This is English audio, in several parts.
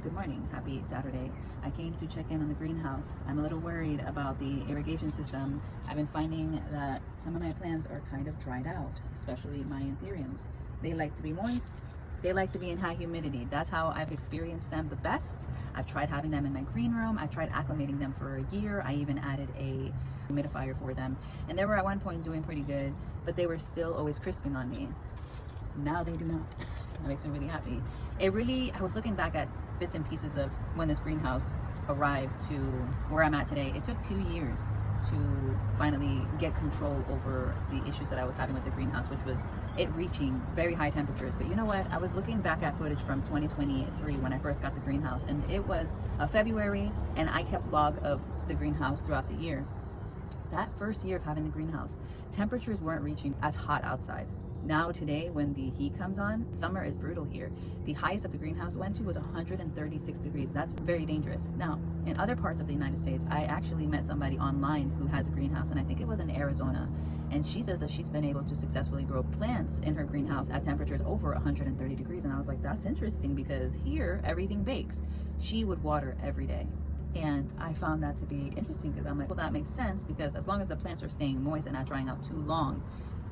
Good morning, happy Saturday. I came to check in on the greenhouse. I'm a little worried about the irrigation system. I've been finding that some of my plants are kind of dried out, especially my anthuriums. They like to be moist. They like to be in high humidity. That's how I've experienced them the best. I've tried having them in my green room. I tried acclimating them for a year. I even added a humidifier for them. And they were at one point doing pretty good, but they were still always crisping on me. Now they do not. That makes me really happy. I was looking back at bits and pieces of when this greenhouse arrived to where I'm at today. It took 2 years to finally get control over the issues that I was having with the greenhouse, which was it reaching very high temperatures. But you know what? I was looking back at footage from 2023 when I first got the greenhouse, and it was February, and I kept log of the greenhouse throughout the year. That first year of having the greenhouse, temperatures weren't reaching as hot outside. Now today, when the heat comes on, summer is brutal here. The highest that the greenhouse went to was 136 degrees. That's very dangerous. Now, in other parts of the United States, I actually met somebody online who has a greenhouse, and I think it was in Arizona. And she says that she's been able to successfully grow plants in her greenhouse at temperatures over 130 degrees. And I was like, that's interesting, because here everything bakes. She would water every day. And I found that to be interesting, because I'm like, well, that makes sense, because as long as the plants are staying moist and not drying out too long,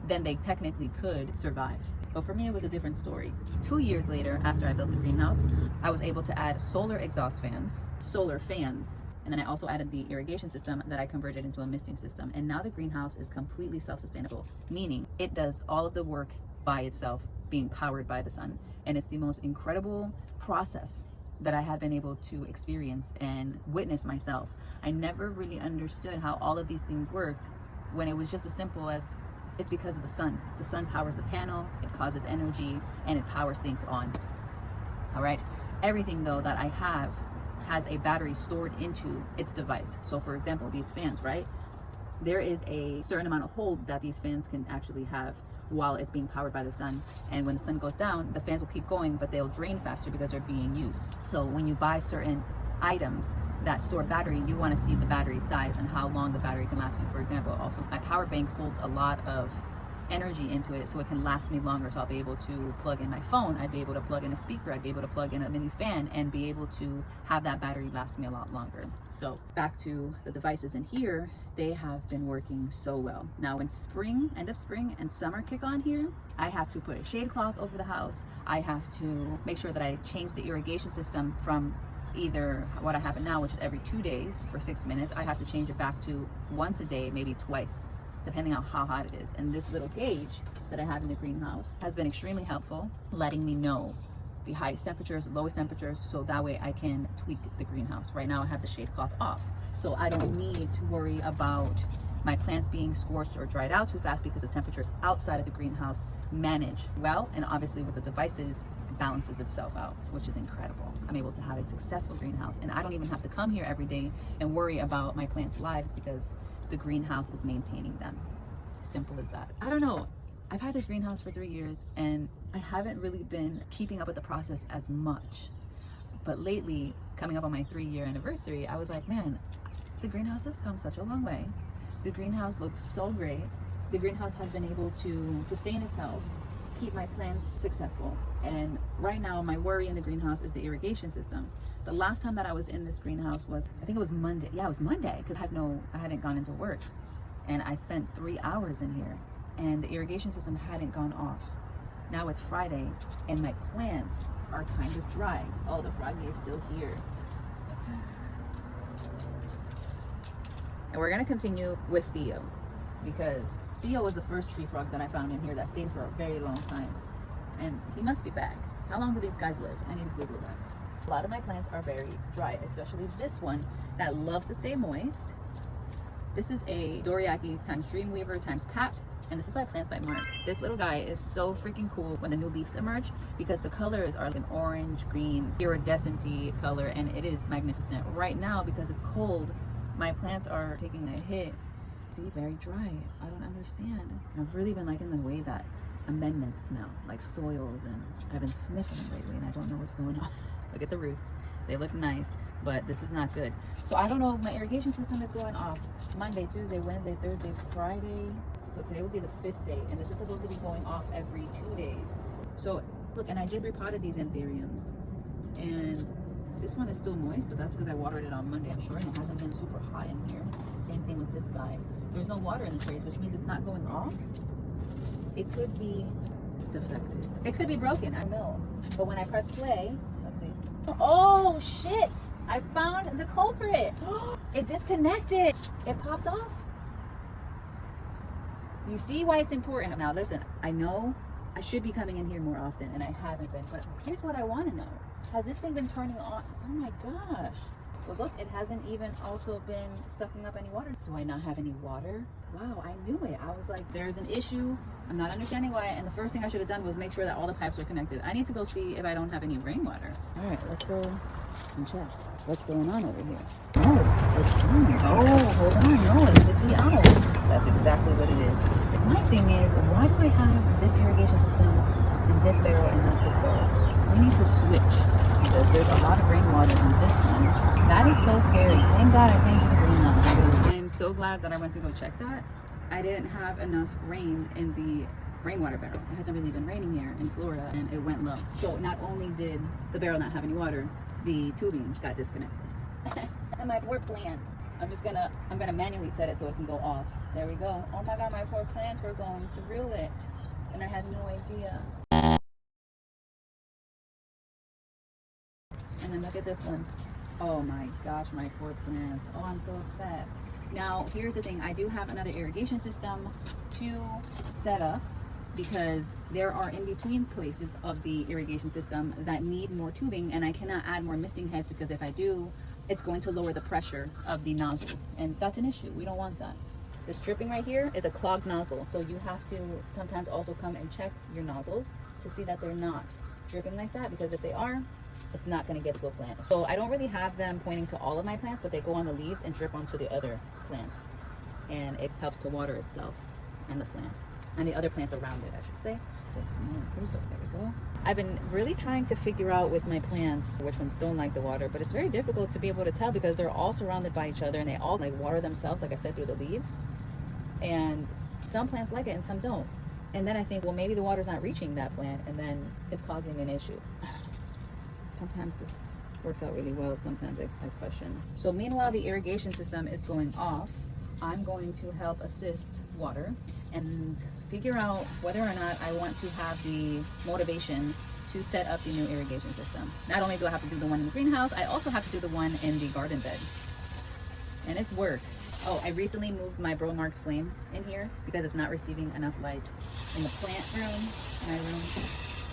then they technically could survive. But for me, it was a different story. 2 years later, after I built the greenhouse, I was able to add solar exhaust fans, solar fans, and then I also added the irrigation system that I converted into a misting system. And now the greenhouse is completely self-sustainable, meaning it does all of the work by itself, being powered by the sun. And it's the most incredible process that I have been able to experience and witness myself. I never really understood how all of these things worked when it was just as simple as it's because of the sun. The sun powers the panel, it causes energy, and it powers things on. All right. Everything though that I have has a battery stored into its device. So for example, these fans, right? There is a certain amount of hold that these fans can actually have while it's being powered by the sun. And when the sun goes down, the fans will keep going, but they'll drain faster because they're being used. So when you buy certain items that store battery, you want to see the battery size and how long the battery can last you. For example, also my power bank holds a lot of energy into it, so it can last me longer. So I'll be able to plug in my phone, I'd be able to plug in a speaker, I'd be able to plug in a mini fan, and be able to have that battery last me a lot longer. So back to the devices in here, they have been working so well. Now when spring, end of spring and summer kick on here, I have to put a shade cloth over the house. I have to make sure that I change the irrigation system from either what I have it now, which is every 2 days for 6 minutes. I have to change it back to once a day, maybe twice, depending on how hot it is. And this little gauge that I have in the greenhouse has been extremely helpful, letting me know the highest temperatures, the lowest temperatures, so that way I can tweak the greenhouse. Right now I have the shade cloth off, so I don't need to worry about my plants being scorched or dried out too fast, because the temperatures outside of the greenhouse manage well, and obviously with the devices it balances itself out, which is incredible. I'm able to have a successful greenhouse, and I don't even have to come here every day and worry about my plants' lives, because the greenhouse is maintaining them. Simple as that. I don't know. I've had this greenhouse for 3 years, and I haven't really been keeping up with the process as much. But lately, coming up on my 3-year anniversary, I was like, man, the greenhouse has come such a long way. The greenhouse looks so great. The greenhouse has been able to sustain itself, keep my plants successful. And right now, my worry in the greenhouse is the irrigation system. The last time that I was in this greenhouse was, I think it was Monday. Yeah, it was Monday, because I hadn't gone into work. And I spent 3 hours in here, and the irrigation system hadn't gone off. Now it's Friday, and my plants are kind of dry. Oh, the froggy is still here. And we're gonna continue with Theo, because Theo was the first tree frog that I found in here that stayed for a very long time. And he must be back. How long do these guys live? I need to Google that. A lot of my plants are very dry, especially this one that loves to stay moist. This is a Doriaki times Dreamweaver times Pap, and this is by Plants by Mark. This little guy is so freaking cool when the new leaves emerge, because the colors are like an orange, green, iridescent-y color, and it is magnificent. Right now, because it's cold, my plants are taking a hit. See, very dry. I don't understand. I've really been liking the way that amendments smell, like soils, and I've been sniffing them lately, and I don't know what's going on. Look at the roots. They look nice, but this is not good. So I don't know if my irrigation system is going off Monday, Tuesday, Wednesday, Thursday, Friday. So today would be the 5th day, and this is supposed to be going off every 2 days. So look, and I just repotted these anthuriums, and This one is still moist, but that's because I watered it on Monday, I'm sure, and it hasn't been super hot in here. Same thing with this guy. There's no water in the trays, which means it's not going off. It could be defective. It could be broken, I know. But when I press play, let's see. Oh shit! I found the culprit. It disconnected. It popped off. You see why it's important. Now listen, I know I should be coming in here more often and I haven't been, but here's what I want to know. Has this thing been turning on? Oh my gosh. Well look, it hasn't even also been sucking up any water. Do I not have any water? Wow, I knew it. I was like, there's an issue. I'm not understanding why. And the first thing I should have done was make sure that all the pipes were connected. I need to go see if I don't have any rainwater. All right, let's go and check what's going on over here. Oh, it's on here. Oh, hold on. No, it's the owl. That's exactly what it is. My thing is, why do I have this irrigation system in this barrel and not this barrel? We need to switch because there's a lot of rainwater in this one. That is so scary. Thank God I came to the greenhouse. I'm so glad that I went to go check that. I didn't have enough rain in the rainwater barrel. It hasn't really been raining here in Florida and it went low. So not only did the barrel not have any water, the tubing got disconnected. And my poor plants. I'm gonna manually set it so it can go off. There we go. Oh my God, my poor plants were going through it. And I had no idea. And then look at this one. Oh my gosh, my poor plants. Oh, I'm so upset. Now, here's the thing. I do have another irrigation system to set up because there are in between places of the irrigation system that need more tubing, and I cannot add more misting heads because if I do, it's going to lower the pressure of the nozzles, and that's an issue. We don't want that. This dripping right here is a clogged nozzle, so you have to sometimes also come and check your nozzles to see that they're not dripping like that, because if they are, it's not going to get to a plant. So I don't really have them pointing to all of my plants, but they go on the leaves and drip onto the other plants, and it helps to water itself and the plant and the other plants around it, I should say. There we go. I've been really trying to figure out with my plants which ones don't like the water, but it's very difficult to be able to tell because they're all surrounded by each other and they all like water themselves, like I said, through the leaves. And some plants like it and some don't. And then I think, well, maybe the water's not reaching that plant and then it's causing an issue. Sometimes this works out really well, sometimes I question. So meanwhile the irrigation system is going off, I'm going to help assist water and figure out whether or not I want to have the motivation to set up the new irrigation system. Not only do I have to do the one in the greenhouse, I also have to do the one in the garden bed. And it's work. Oh, I recently moved my Bromarks flame in here because it's not receiving enough light in the plant room, my room,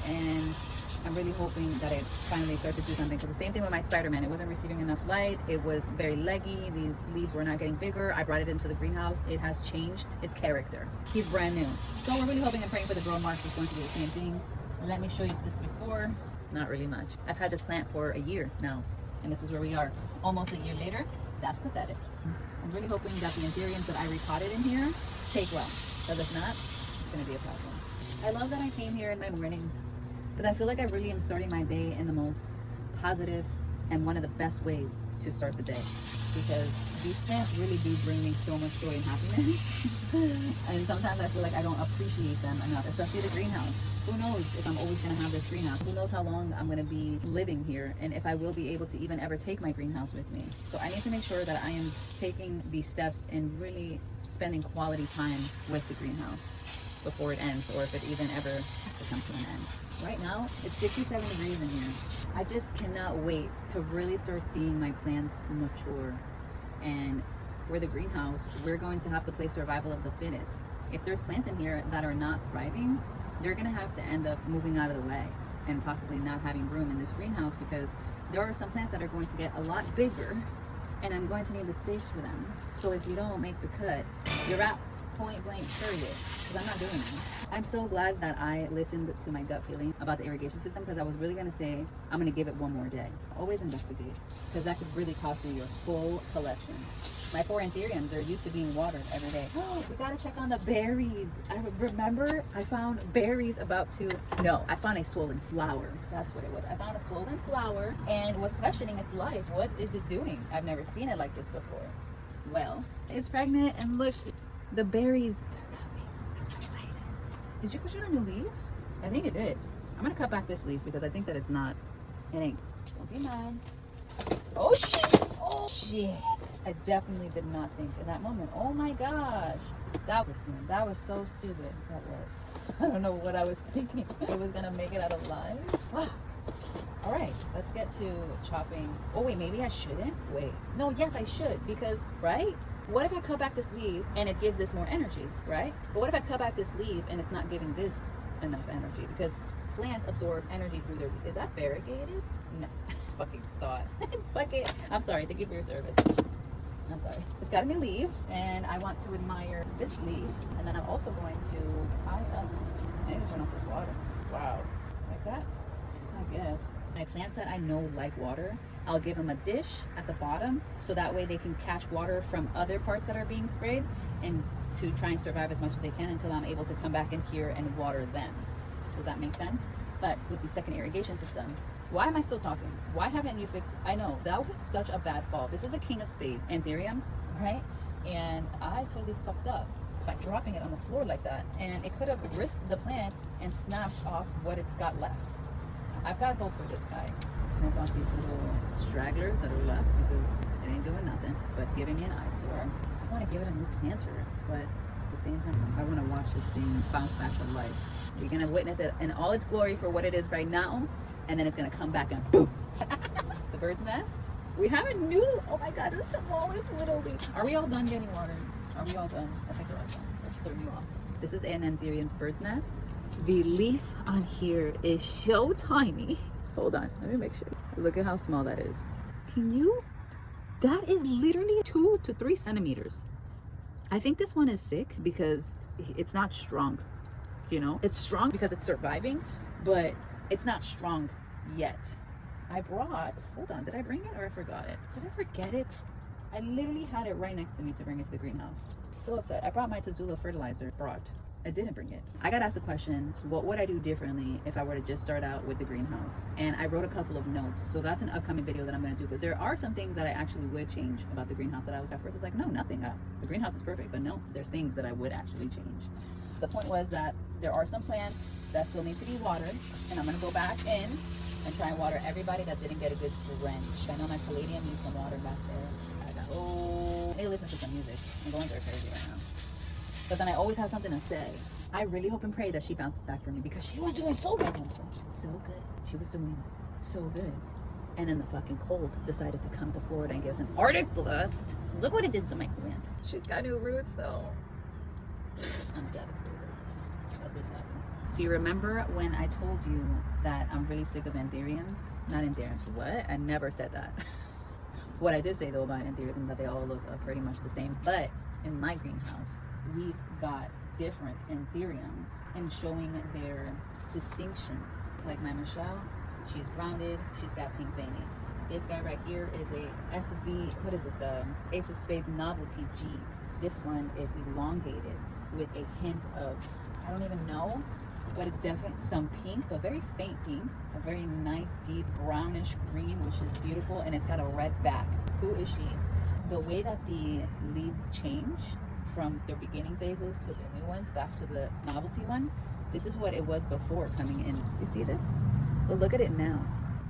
and I'm really hoping that it finally starts to do something. Because the same thing with my Spider-Man, it wasn't receiving enough light, it was very leggy, the leaves were not getting bigger. I brought it into the greenhouse, it has changed its character. He's brand new. So we're really hoping and praying for the Bromarks is going to do the same thing. And let me show you this before. Not really much. I've had this plant for a year now, and this is where we are. Almost a year later. That's pathetic. I'm really hoping that the anthuriums that I repotted in here take well, because if not, it's going to be a problem. I love that I came here in my morning because I feel like I really am starting my day in the most positive and one of the best ways to start the day, because these plants really do bring me so much joy and happiness. And sometimes I feel like I don't appreciate them enough, especially the greenhouse. Who knows if I'm always going to have this greenhouse? Who knows how long I'm going to be living here, and if I will be able to even ever take my greenhouse with me. So I need to make sure that I am taking these steps and really spending quality time with the greenhouse before it ends, or if it even ever has to come to an end. Right now, it's 67 degrees in here. I just cannot wait to really start seeing my plants mature. And for the greenhouse, we're going to have to play survival of the fittest. If there's plants in here that are not thriving, they're gonna have to end up moving out of the way and possibly not having room in this greenhouse, because there are some plants that are going to get a lot bigger and I'm going to need the space for them. So if you don't make the cut, you're out. Point blank period, because I'm not doing it. I'm so glad that I listened to my gut feeling about the irrigation system, because I was really going to say I'm going to give it one more day. Always investigate, because that could really cost you your full collection. My 4 anthuriums are used to being watered every day. Oh, we got to check on the berries. I remember I found berries I found a swollen flower. That's what it was. I found a swollen flower and was questioning its life. What is it doing? I've never seen it like this before. Well, it's pregnant, and look, the berries are coming. I'm so excited. Did you push out a new leaf? I think it did. I'm gonna cut back this leaf because I think that it ain't. Don't be mad. shit. I definitely did not think in that moment. Oh my gosh. That was so stupid. That was. I don't know what I was thinking. I was gonna make it out alive. Wow. All right, let's get to chopping. Oh wait, maybe I shouldn't? Wait. No, yes I should, because, right? What if I cut back this leaf and it gives this more energy, right? But what if I cut back this leaf and it's not giving this enough energy? Because plants absorb energy through their, is that variegated? No, fucking thought. Fuck it. I'm sorry, thank you for your service. I'm sorry. It's got a new leaf and I want to admire this leaf. And then I'm also going to tie up. I need to turn off this water. Wow, like that? I guess. My plants that I know like water, I'll give them a dish at the bottom so that way they can catch water from other parts that are being sprayed and to try and survive as much as they can until I'm able to come back in here and water them. Does that make sense? But with the second irrigation system, why am I still talking? Why haven't you fixed? I know that was such a bad fall. This is a king of spades, Anthurium, right? And I totally fucked up by dropping it on the floor like that. And it could have risked the plant and snapped off what it's got left. I've got hope for this guy. Snip off these little stragglers that are left because it ain't doing nothing but giving me an eyesore. I want to give it a new planter, but at the same time, I want to watch this thing bounce back to life. We're going to witness it in all its glory for what it is right now, and then it's going to come back and boom. The bird's nest. We have a new, oh my God, the smallest little leaf. Are we all done getting watered? Are we all done? I think we're all done. Let's turn you off. This is an Anthurium's bird's nest. The leaf on here is so tiny. Hold on, let me make sure. Look at how small that is. Can you? That is literally 2 to 3 centimeters. I think this one is sick because it's not strong. You know, it's strong because it's surviving, but it's not strong yet. I brought, hold on, did I bring it or I forgot it? Did I forget it? I literally had it right next to me to bring it to the greenhouse. I'm so upset. I brought my Tazula fertilizer. I didn't bring it. I got asked a question, what would I do differently if I were to just start out with the greenhouse? And I wrote a couple of notes. So that's an upcoming video that I'm gonna do because there are some things that I actually would change about the greenhouse that I was at first. I was like, no, nothing. The greenhouse is perfect, but no, there's things that I would actually change. The point was that there are some plants that still need to be watered, and I'm gonna go back in and try and water everybody that didn't get a good drench. I know my caladium needs some water back there. I need to listen to some music. I'm going there crazy right now. But then I always have something to say. I really hope and pray that she bounces back for me because she was doing so good. So good. She was doing so good. And then the fucking cold decided to come to Florida and give us an Arctic blast. Look what it did to my plant. She's got new roots though. I'm devastated that this happened. Do you remember when I told you that I'm really sick of Anthuriums? Not Anthuriums, what? I never said that. What I did say though about Anthuriums is that they all look pretty much the same. But in my greenhouse, we've got different Anthuriums and showing their distinctions. Like my Michelle, she's rounded, she's got pink veining. This guy right here is a SV, what is this, Ace of Spades Novelty G. This one is elongated with a hint of, I don't even know, but it's definitely some pink, but very faint pink, a very nice deep brownish green, which is beautiful, and it's got a red back. Who is she? The way that the leaves change from their beginning phases to their new ones back to the novelty one, this is what it was before coming in. You see this? But look at it now.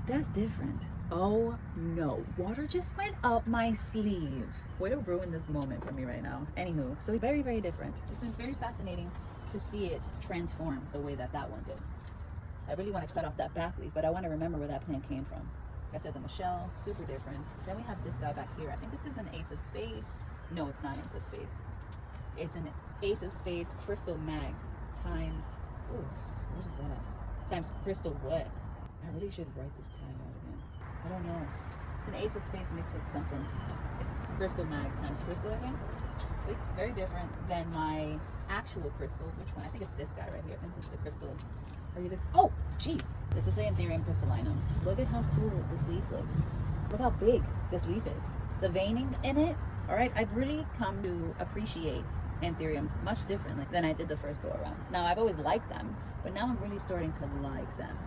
That's different. Oh no, water just went up my sleeve. Way to ruin this moment for me right now. Anywho, so very, very different. It's been very fascinating to see it transform the way that that one did. I really want to cut off that back leaf, but I want to remember where that plant came from. Like I said, the Michelle, super different. Then we have this guy back here. I think this is an Ace of Spades. No, it's not Ace of Spades. It's an Ace of Spades Crystal Mag times, ooh, what is that? Times Crystal what? I really should write this tag out again. I don't know. It's an Ace of Spades mixed with something. It's Crystal Mag times Crystal, I think. So it's very different than my actual crystal. Which one? I think it's this guy right here. I think this is a crystal. Are you the, oh, jeez. This is the Anthurium crystallinum. Look at how cool this leaf looks. Look how big this leaf is. The veining in it, all right? I've really come to appreciate Anthuriums much differently than I did the first go around. Now, I've always liked them, but now I'm really starting to like them.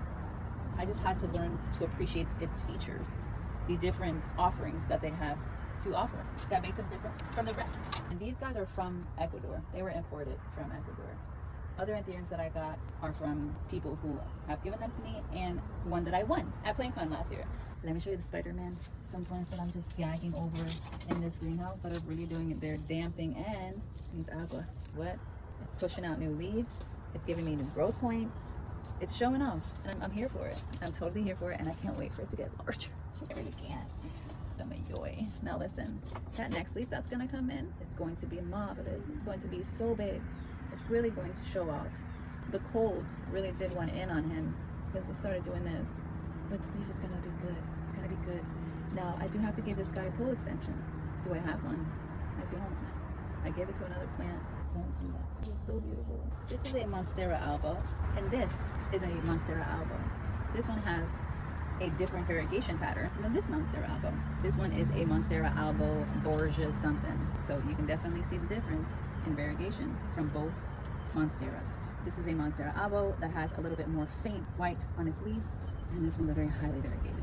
I just had to learn to appreciate its features, the different offerings that they have to offer that makes them different from the rest. And these guys are from Ecuador. They were imported from Ecuador. Other Anthuriums that I got are from people who have given them to me, and one that I won at PlayCon last year. Let me show you the Spider-Man. Some plants that I'm just gagging over in this greenhouse that are really doing their damn thing, and needs agua. What? It's pushing out new leaves. It's giving me new growth points. It's showing off, and I'm here for it. I'm totally here for it, and I can't wait for it to get larger. I really can't. Yoy. Now listen, that next leaf that's gonna come in, it's going to be marvelous. It's going to be so big. It's really going to show off. The cold really did one in on him because he started doing this. But this leaf is gonna be good. It's gonna be good. Now I do have to give this guy a pole extension. Do I have one? I don't. I gave it to another plant. Don't do that. This is so beautiful. This is a Monstera alba, and this is a Monstera alba. This one has a different variegation pattern than this Monstera alba. This one is a Monstera alba Borgia something. So you can definitely see the difference in variegation from both Monsteras. This is a Monstera alba that has a little bit more faint white on its leaves, and this one's a very highly variegated.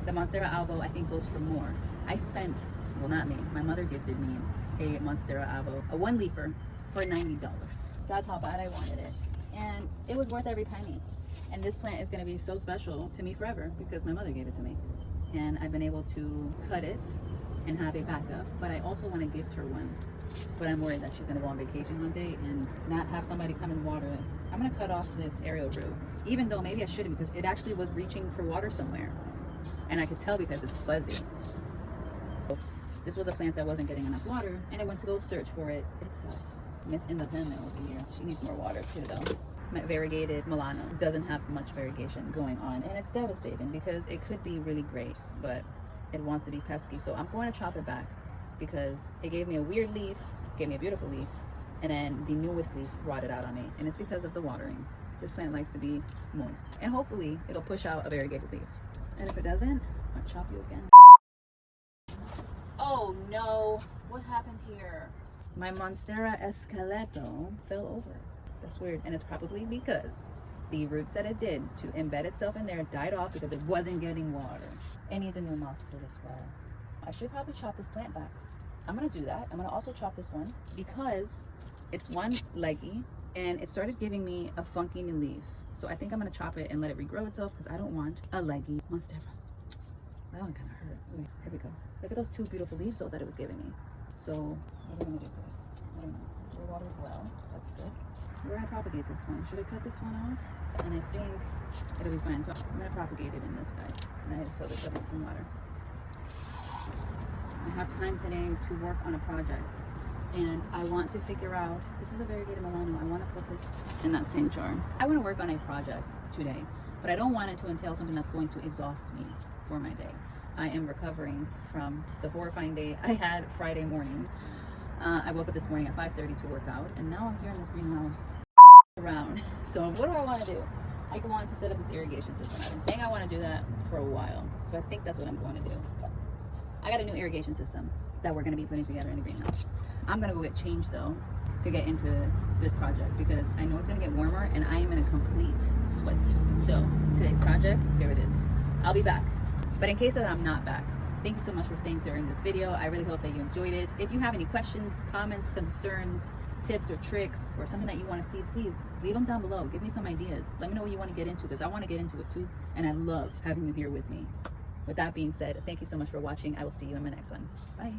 The Monstera alba I think goes for more. I spent, well not me, my mother gifted me a Monstera alba, a one leafer for $90. That's how bad I wanted it. And it was worth every penny. And this plant is going to be so special to me forever because my mother gave it to me. And I've been able to cut it and have a backup. But I also want to gift her one. But I'm worried that she's going to go on vacation one day and not have somebody come and water it. I'm going to cut off this aerial root. Even though maybe I shouldn't, because it actually was reaching for water somewhere. And I could tell because it's fuzzy. This was a plant that wasn't getting enough water. And I went to go search for it. It's Miss Independent over here. She needs more water too though. My variegated Milano doesn't have much variegation going on, and it's devastating because it could be really great, but it wants to be pesky. So I'm going to chop it back because it gave me a weird leaf, gave me a beautiful leaf, and then the newest leaf brought it out on me, and it's because of the watering. This plant likes to be moist, and hopefully it'll push out a variegated leaf. And if it doesn't, I'll chop you again. Oh no, what happened here? My Monstera Esqueleto fell over. That's weird, and it's probably because the roots that it did to embed itself in there died off because it wasn't getting water. It needs a new moss pool as well. I should probably chop this plant back. I'm gonna do that. I'm gonna also chop this one because it's one leggy and it started giving me a funky new leaf. So I think I'm gonna chop it and let it regrow itself because I don't want a leggy Monstera. That one kind of hurt. Wait, here we go. Look at those two beautiful leaves though that it was giving me. So what are we gonna do first? I don't know. We'll water it well. That's good. We're gonna propagate this one. Should I cut this one off? And I think it'll be fine. So I'm gonna propagate it in this guy. And I had to fill this up with some water. I have time today to work on a project. And I want to figure out, this is a variegated Milano. I want to put this in that same jar. I want to work on a project today, but I don't want it to entail something that's going to exhaust me for my day. I am recovering from the horrifying day I had Friday morning. I woke up this morning at 5:30 to work out, and now I'm here in this greenhouse around. So what do I want to do? I want to set up this irrigation system. I've been saying I want to do that for a while, so I think that's what I'm going to do. I got a new irrigation system that we're going to be putting together in the greenhouse. I'm going to go get changed though to get into this project because I know it's going to get warmer and I am in a complete sweatsuit. So today's project, here it is. I'll be back, but in case that I'm not back, thank you so much for staying during this video. I really hope that you enjoyed it. If you have any questions, comments, concerns, tips or tricks, or something that you want to see, please leave them down below. Give me some ideas. Let me know what you want to get into because I want to get into it too. And I love having you here with me. With that being said, thank you so much for watching. I will see you in my next one. Bye.